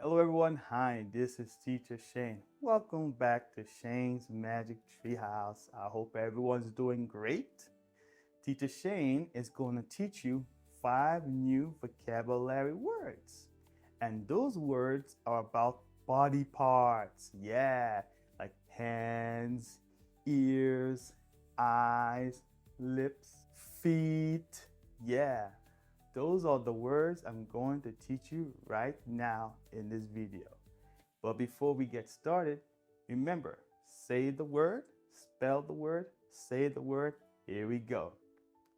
Hello everyone, hi, this is Teacher Shane. Welcome back to Shane's Magic Treehouse. I hope everyone's doing great. Teacher Shane is going to teach you 5 new vocabulary words. And those words are about body parts. Yeah, like hands, ears, eyes, lips, feet. Yeah, those are the words I'm going to teach you right now in this video. But before we get started, remember, say the word, spell the word, say the word. Here we go.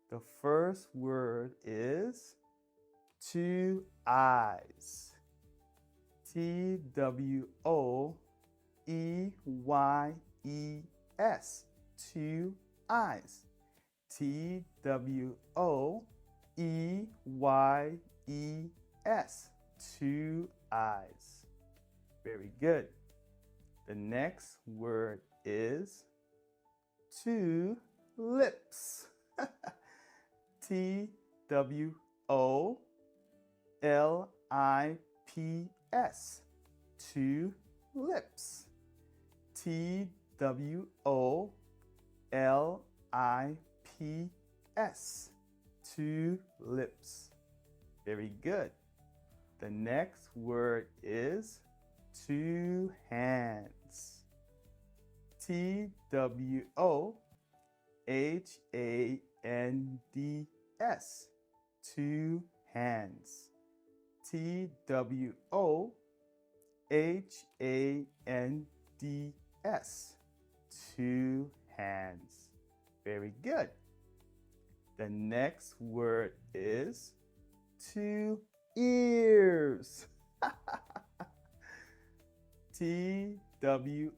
The first word is two eyes. T-W-O-E-Y-E-S. Two eyes. T-W-O-E-Y-E-S. Two eyes. Very good. The next word is two lips. T-W-O-L-I-P-S. Two lips. T-W-O-L-I-P-S. Two lips. Very good. The next word is two hands. T-W-O-H-A-N-D-S. Two hands. T-W-O-H-A-N-D-S. Two hands. Very good. The next word is two ears. T-W-O-E-A-R-S.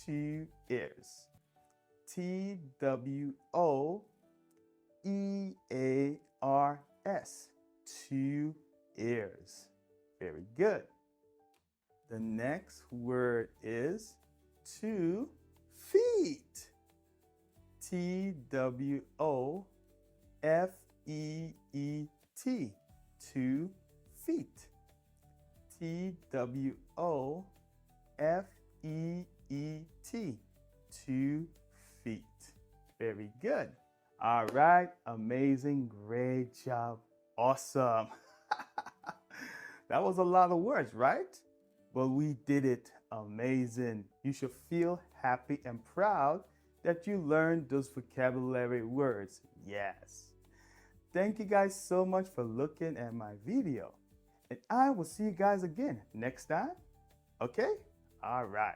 Two ears. T-W-O-E-A-R-S. Two ears. Very good. The next word is two feet. T-W-O-F-E-E-T. Two feet. T-W-O-F-E-E-T. Two feet. Very good. All right. Amazing. Great job. Awesome. That was a lot of words, right? But we did it. Amazing. You should feel happy and proud that you learned those vocabulary words. Yes. Thank you guys so much for looking at my video. And I will see you guys again next time. Okay? All right.